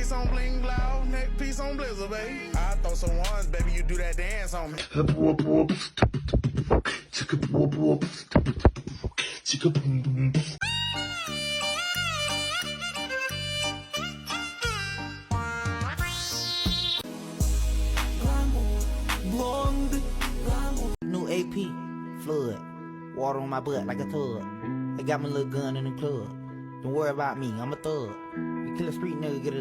piece on bling-out, neck piece on blizzard, baby. I throw some ones, baby, you do that dance on me. New AP, flood, water on my butt like a tub. I got my little gun in the club. Don't worry about me, I'm a thug. You kill a street nigga, get a